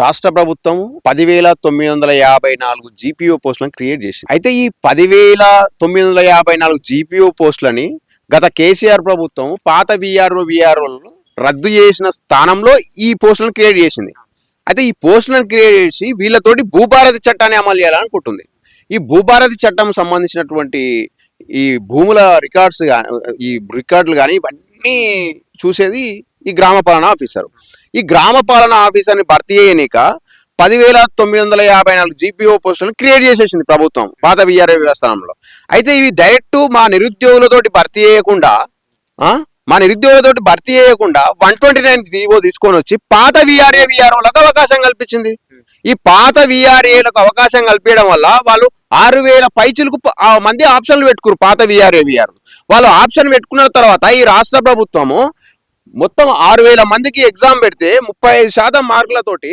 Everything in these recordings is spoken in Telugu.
రాష్ట్ర ప్రభుత్వం 10,954 జీపీఓ పోస్టులను క్రియేట్ చేసింది. అయితే ఈ 10,954 జీపీఓ పోస్టులని గత కేసీఆర్ ప్రభుత్వం పాత విఆర్ఓలను రద్దు చేసిన స్థానంలో ఈ పోస్టులను క్రియేట్ చేసింది. అయితే ఈ పోస్టులను క్రియేట్ చేసి వీళ్ళతోటి భూభారతి చట్టాన్ని అమలు చేయాలనుకుంటుంది. ఈ భూభారతి చట్టం సంబంధించినటువంటి ఈ భూముల రికార్డ్స్ కానీ ఈ రికార్డులు కానీ ఇవన్నీ చూసేది ఈ గ్రామ పాలనా ఆఫీసర్. ఈ గ్రామ పాలనా ఆఫీసర్ని భర్తీ చేయనిక 10,954 జీపీఓ పోస్టులను క్రియేట్ చేసేసింది ప్రభుత్వం పాత విఆర్ఏ వ్యవస్థానంలో. అయితే ఇవి డైరెక్ట్ మా నిరుద్యోగులతోటి భర్తీ చేయకుండా 129 జీవో తీసుకొని వచ్చి పాత విఆర్ఓలకు అవకాశం కల్పించింది. ఈ పాత విఆర్ఏలకు అవకాశం కల్పించడం వల్ల వాళ్ళు 6,000 పైచులకు మంది ఆప్షన్లు పెట్టుకున్నారు. పాత విఆర్ఓ వాళ్ళు ఆప్షన్ పెట్టుకున్న తర్వాత ఈ రాష్ట్ర ప్రభుత్వము మొత్తం 6,000 మందికి ఎగ్జామ్ పెడితే 35% మార్కులతోటి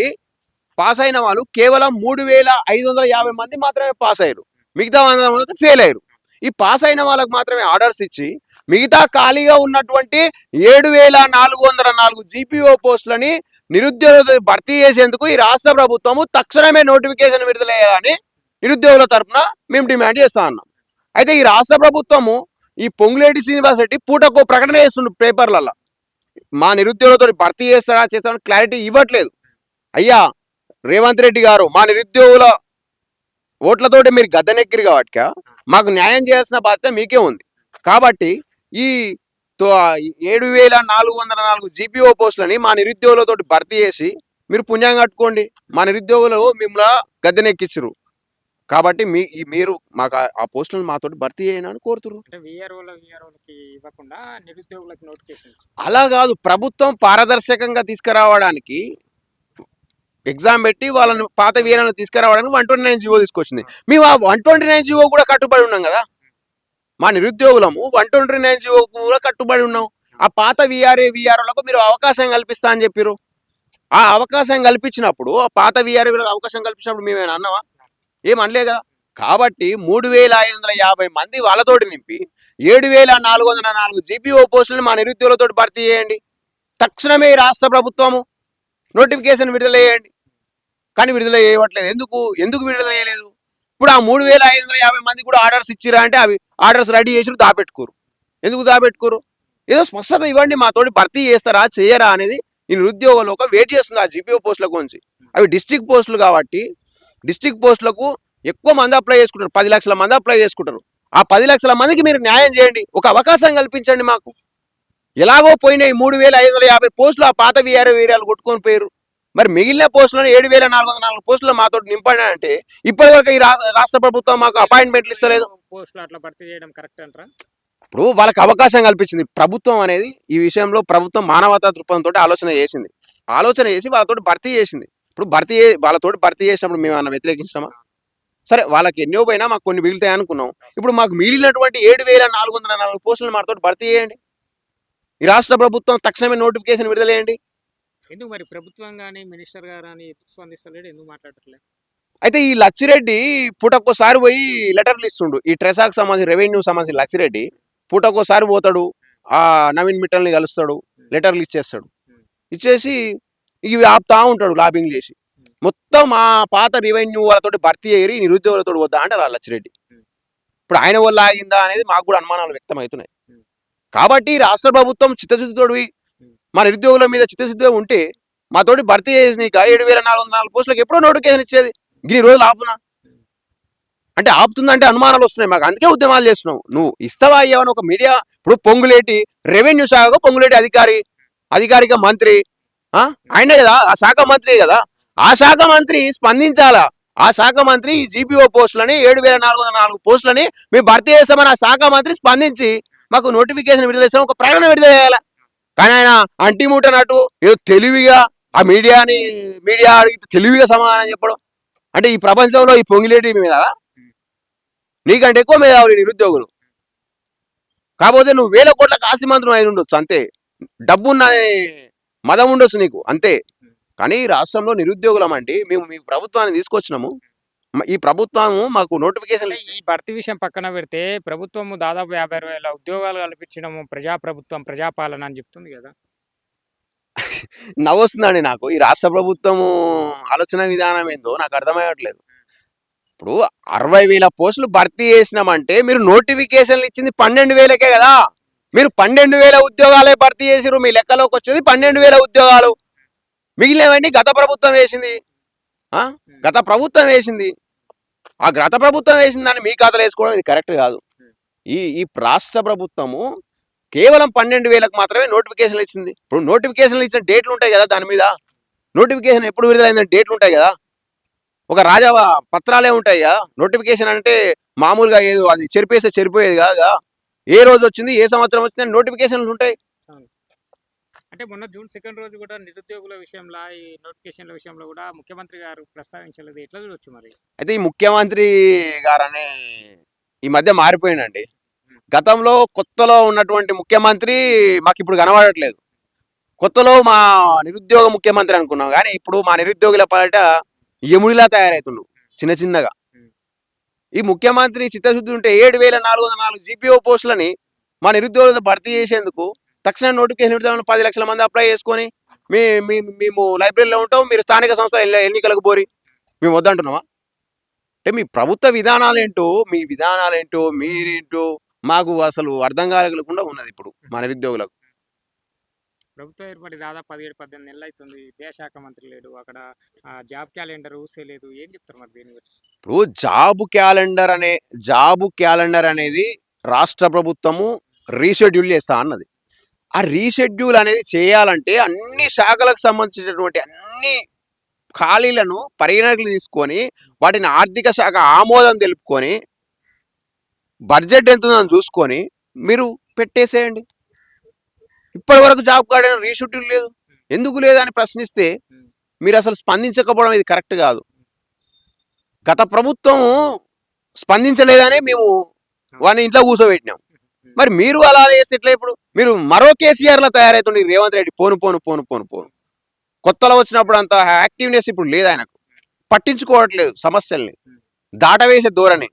పాస్ అయిన వాళ్ళు కేవలం 3,550 మంది మాత్రమే పాస్ అయ్యారు. మిగతా ఫెయిల్ అయ్యారు. ఈ పాస్ అయిన వాళ్ళకి మాత్రమే ఆర్డర్స్ ఇచ్చి మిగతా ఖాళీగా ఉన్నటువంటి 7,404 జీపీఓ పోస్టులని నిరుద్యోగుల భర్తీ చేసేందుకు ఈ రాష్ట్ర ప్రభుత్వము తక్షణమే నోటిఫికేషన్ విడుదల చేయాలని నిరుద్యోగుల తరఫున మేము డిమాండ్ చేస్తా ఉన్నాం. అయితే ఈ రాష్ట్ర ప్రభుత్వము ఈ పొంగులేటి శ్రీనివాస్ రెడ్డి పూటకో ప్రకటన చేస్తుండు పేపర్లలో, మా నిరుద్యోగులతో భర్తీ చేస్తాడని క్లారిటీ ఇవ్వట్లేదు. అయ్యా రేవంత్ రెడ్డి గారు, మా నిరుద్యోగుల ఓట్లతోటి మీరు గద్దెనెక్కిరు కాబట్టి మాకు న్యాయం చేయాల్సిన బాధ్యత మీకే ఉంది. కాబట్టి ఈ 7,404 జీపీఓ పోస్టులని మా నిరుద్యోగులతో భర్తీ చేసి మీరు పుణ్యం కట్టుకోండి. మా నిరుద్యోగులు మిమ్మల్ని గద్దెనెక్కించరు కాబట్టి మీరు మాకు ఆ పోస్టులను మాతోటి భర్తీ చేయని కోరుతున్నారు. అలా కాదు, ప్రభుత్వం పారదర్శకంగా తీసుకురావడానికి ఎగ్జామ్ పెట్టి వాళ్ళని పాత వీరాలను తీసుకురావడానికి 129 జీవో తీసుకొచ్చింది. మేము ఆ 129 జీవో కూడా కట్టుబడి ఉన్నాం కదా. మా నిరుద్యోగులము 129 జీవో కూడా కట్టుబడి ఉన్నాం. ఆ పాత విఆర్ఓలకు మీరు అవకాశం కల్పిస్తా అని చెప్పారు. ఆ అవకాశం కల్పించినప్పుడు ఆ పాత విఆర్ఓలకు అవకాశం కల్పించినప్పుడు మేమేమైనా అన్నావా? ఏమనలే కదా. కాబట్టి 3,550 మంది వాళ్ళతోటి నింపి 7,404 జీపీఓ పోస్టులను మా నిరుద్యోగులతో భర్తీ చేయండి. తక్షణమే రాష్ట్ర ప్రభుత్వము నోటిఫికేషన్ విడుదల చేయండి. కానీ విడుదల చేయట్లేదు. ఎందుకు విడుదల చేయలేదు? ఇప్పుడు ఆ 3,550 మంది కూడా ఆర్డర్స్ ఇచ్చిరా అంటే అవి ఆర్డర్స్ రెడీ చేసి దాపెట్టుకోరు. ఎందుకు దాపెట్టుకోరు? ఏదో స్పష్టత ఇవ్వండి, మాతోటి భర్తీ చేస్తారా చేయరా అనేది ఈ నిరుద్యోగులు ఒక వెయిట్ చేస్తుంది ఆ జీపీఓ పోస్టుల గురించి. అవి డిస్ట్రిక్ట్ పోస్టులు కాబట్టి డిస్ట్రిక్ట్ పోస్టులకు ఎక్కువ మంది అప్లై చేసుకుంటారు. 10 లక్షల మంది అప్లై చేసుకుంటారు. ఆ 10 లక్షల మందికి మీరు న్యాయం చేయండి, ఒక అవకాశం కల్పించండి మాకు. ఎలాగో పోయినాయి 3,550 పోస్టులు ఆ పాత వీరాలు కొట్టుకొని పోయారు. మరి మిగిలిన పోస్టులను 7,404 పోస్టులు మాతో నింపండి అంటే ఇప్పటి వరకు ఈ రాష్ట్ర ప్రభుత్వం మాకు అపాయింట్మెంట్లు ఇస్తలేదు. ఇప్పుడు వాళ్ళకి అవకాశం కల్పించింది ప్రభుత్వం అనేది. ఈ విషయంలో ప్రభుత్వం మానవతా దృక్పథంతో ఆలోచన చేసి వాళ్ళతో భర్తీ చేసింది. ఇప్పుడు వాళ్ళతోటి భర్తీ చేసినప్పుడు మేము ఏమన్నా వ్యతిరేకించినామా? సరే, వాళ్ళకి ఎన్నో పోయినా మాకు కొన్ని మిగులుతాయి అనుకున్నాం. ఇప్పుడు మాకు మిగిలినటువంటి 7,404 పోస్టులను మాతో భర్తీ చేయండి. ఈ రాష్ట్ర ప్రభుత్వం తక్షణమే నోటిఫికేషన్ విడుదల చేయండి. ఎందుకు మరి ప్రభుత్వం కానీ మినిస్టర్ గారు అని స్పందిస్తలేడు, ఎందుకు మాట్లాడట్లేదు? అయితే ఈ లచ్చిరెడ్డి పూటకోసారి పోయి లెటర్లు ఇస్తుండు. ఈ ట్రెసాకు సంబంధించి రెవెన్యూ సంబంధించి లచ్చిరెడ్డి పూటకోసారి పోతాడు, ఆ నవీన్ మిట్టల్ని కలుస్తాడు, లెటర్లు ఇచ్చేసి ఇవి ఆపుతా ఉంటాడు లాబింగ్ చేసి. మొత్తం ఆ పాత రెవెన్యూ వాళ్ళతో భర్తీ అయ్యి నిరుద్యోగులతో వద్దా అంటారు ఆ లచ్చిరెడ్డి. ఇప్పుడు ఆయన వల్ల ఆగిందా అనేది మాకు కూడా అనుమానాలు వ్యక్తం అవుతున్నాయి. కాబట్టి రాష్ట్ర ప్రభుత్వం చిత్తశుద్ధితోడు మా నిరుద్యోగుల మీద చిత్తశుద్ధిగా ఉంటే మాతోటి భర్తీ చేసినాక 7,404 పోస్టులకు ఎప్పుడో నోటిఫికేషన్ ఇచ్చేది. ఇన్ని రోజులు ఆపునా అంటే ఆపుతుందంటే అనుమానాలు వస్తున్నాయి మాకు. అందుకే ఉద్యమాలు చేస్తున్నావు. నువ్వు ఇస్తావా అయ్యావని ఒక మీడియా. ఇప్పుడు పొంగులేటి రెవెన్యూ శాఖకు పొంగులేటి అధికారిక మంత్రి ఆయనే కదా, ఆ శాఖ మంత్రి కదా. ఆ శాఖ మంత్రి స్పందించాలా. ఆ శాఖ మంత్రి ఈ జీపీఓ పోస్టులని 7,404 పోస్టులని మేము భర్తీ చేస్తామని ఆ శాఖ మంత్రి స్పందించి మాకు నోటిఫికేషన్ విడుదల చేస్తాం, ఒక ప్రకటన విడుదల చేయాలి. కానీ ఆయన అంటిముట్టనట్టు ఏదో తెలివిగా ఆ మీడియా అడిగితే తెలివిగా సమాధానం చెప్పడం అంటే ఈ ప్రపంచంలో ఈ పొంగిలేటి మీద నీకంటే ఎక్కువ మేధావులు నిరుద్యోగులు. కాకపోతే నువ్వు 1,000 కోట్లకు ఆస్తి మంత్రం అయి ఉండొచ్చు అంతే, డబ్బున్న మదం ఉండొచ్చు నీకు అంతే. కానీ రాష్ట్రంలో నిరుద్యోగులం అంటే మేము మీ ప్రభుత్వాన్ని తీసుకొచ్చినాము. ఈ ప్రభుత్వము మాకు నోటిఫికేషన్ ఈ భర్తీ విషయం పక్కన పెడితే ప్రభుత్వం దాదాపు 50,000 ఉద్యోగాలు కల్పించడము ప్రజాప్రభుత్వం ప్రజాపాలన అని చెప్తుంది కదా. నవ్వొస్తుందండి నాకు. ఈ రాష్ట్ర ప్రభుత్వము ఆలోచన విధానం ఏందో నాకు అర్థమయ్యట్లేదు. ఇప్పుడు 60,000 పోస్టులు భర్తీ చేసినామంటే మీరు నోటిఫికేషన్లు ఇచ్చింది 12,000కే కదా! మీరు 12,000 ఉద్యోగాలే భర్తీ చేసిర్రు. మీ లెక్కలోకి వచ్చేది 12,000 ఉద్యోగాలు. మిగిలినవన్నీ గత ప్రభుత్వం వేసింది. ఆ? గత ప్రభుత్వం వేసింది. ఆ గత ప్రభుత్వం వేసిన దాన్ని మీ ఖాతాలో వేసుకోవడం ఇది కరెక్ట్ కాదు. ఈ ఈ రాష్ట్ర ప్రభుత్వము కేవలం 12,000కు మాత్రమే నోటిఫికేషన్లు ఇచ్చింది. ఇప్పుడు నోటిఫికేషన్లు ఇచ్చిన డేట్లు ఉంటాయి కదా దాని మీద. నోటిఫికేషన్ ఎప్పుడు విడుదలైందని డేట్లు ఉంటాయి కదా. ఒక రాజా పత్రాలే ఉంటాయి కదా. నోటిఫికేషన్ అంటే మామూలుగా ఏదో అది చెరిపేస్తే చెరిపోయేది కాదుగా. ఏ రోజు వచ్చింది, ఏ సంవత్సరం వచ్చింది నోటిఫికేషన్లు ఉంటాయి. అంటే మొన్న జూన్ 2 రోజు కూడా నిరుద్యోగుల విషయంలో ఈ నోటిఫికేషన్ల విషయంలో కూడా ముఖ్యమంత్రి గారు ప్రస్తావించలేదు. ఎట్లా చూడొచ్చు మరి? అయితే ఈ ముఖ్యమంత్రి గారనే ఈ మధ్య మారిపోయిందండి. గతంలో కొత్తలో ఉన్నటువంటి ముఖ్యమంత్రి మాకు ఇప్పుడు కనబడట్లేదు. కొత్తలో మా నిరుద్యోగ ముఖ్యమంత్రి అనుకున్నాం కానీ ఇప్పుడు మా నిరుద్యోగుల పాలిట యముడిలా తయారవుతుండు చిన్న చిన్నగా. ఈ ముఖ్యమంత్రి చిత్తశుద్ధి ఉంటే 7,404 జీపీఓ పోస్టులని మా నిరుద్యోగులతో భర్తీ చేసేందుకు తక్షణ నోటిఫికేషన్ విడుదల 10 లక్షల మంది అప్లై చేసుకొని మేము లైబ్రరీలో ఉంటాం, మీరు స్థానిక సంస్థల ఎన్నికలకు పోరి, మేము వద్దంటున్నామా? అంటే మీ ప్రభుత్వ విధానాలేంటో, మీ విధానాలేంటో, మీరేంటో మాకు అసలు అర్థం కాలేకుండా ఉన్నది ఇప్పుడు మా నిరుద్యోగులకు. ప్రభుత్వం ఏర్పడి దాదాపు 17-18 నెలలు అవుతుంది. విద్యాశాఖ మంత్రి లేడు. అక్కడ జాబ్ క్యాలెండర్ ఊసే లేదు. ఏం చెప్తారు మరి దీని గురించి? ఇప్పుడు జాబు క్యాలెండర్ అనేది రాష్ట్ర ప్రభుత్వము రీషెడ్యూల్ చేస్తా అన్నది. ఆ రీషెడ్యూల్ అనేది చేయాలంటే అన్ని శాఖలకు సంబంధించినటువంటి అన్ని ఖాళీలను పరిగణనకు తీసుకొని వాటిని ఆర్థిక శాఖ ఆమోదం తెలుపుకొని బడ్జెట్ ఎంత ఉందని చూసుకొని మీరు పెట్టేసేయండి. ఇప్పటి వరకు జాబ్ కార్డు రీషెడ్యూల్ లేదు. ఎందుకు లేదని ప్రశ్నిస్తే మీరు అసలు స్పందించకపోవడం ఇది కరెక్ట్ కాదు. గత ప్రభుత్వం స్పందించలేదనే మేము వాడిని ఇంట్లో కూర్చోబెట్టినాం. మరి మీరు అలా చేస్తే ఎట్లా? ఇప్పుడు మీరు మరో కేసీఆర్లో తయారవుతుంది రేవంత్ రెడ్డి. పోను కొత్తలో వచ్చినప్పుడు అంత యాక్టివ్నెస్ ఇప్పుడు లేదు ఆయనకు. పట్టించుకోవట్లేదు సమస్యల్ని, దాటవేసే ధోరణి.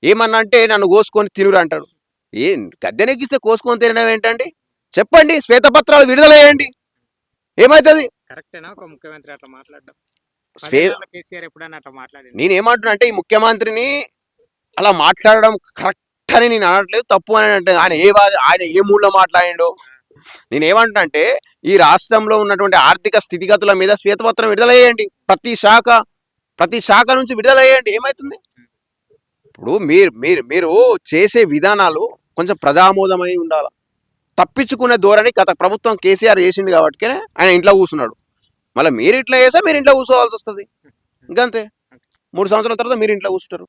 ఏమన్నా అంటే నన్ను కోసుకొని తినురు అంటాడు. గద్దెనెక్కిస్తే కోసుకొని తినడం ఏంటండి? చెప్పండి, శ్వేతపత్రాలు విడుదలయ్యండి, ఏమవుతుంది? కరెక్టేనా ఒక ముఖ్యమంత్రి అట్లా మాట్లాడడం? కేసీఆర్ ఎప్పుడైనా అట్లా మాట్లాడి? నేనేమంటున్నా అంటే ఈ ముఖ్యమంత్రిని అలా మాట్లాడడం కరెక్ట్ అని నేను అనట్లేదు, తప్పు అని అంటే ఆయన ఏ మూడ్లో మాట్లాడిండో. నేనేమంటున్నా అంటే ఈ రాష్ట్రంలో ఉన్నటువంటి ఆర్థిక స్థితిగతుల మీద శ్వేతపత్రం విడుదలయ్యండి. ప్రతి శాఖ నుంచి విడుదలయ్యండి, ఏమవుతుంది? ఇప్పుడు మీరు చేసే విధానాలు కొంచెం ప్రజామోదమై ఉండాలి. తప్పించుకునే ధోరణి గత ప్రభుత్వం కేసీఆర్ చేసిండు కాబట్టి ఆయన ఇంట్లో కూర్చున్నాడు. మళ్ళీ మీరు ఇట్లా చేసా మీరు ఇంట్లో కూర్చోవాల్సి వస్తుంది. ఇంకంతే. 3 సంవత్సరాల తర్వాత మీరు ఇంట్లో కూర్చుంటారు.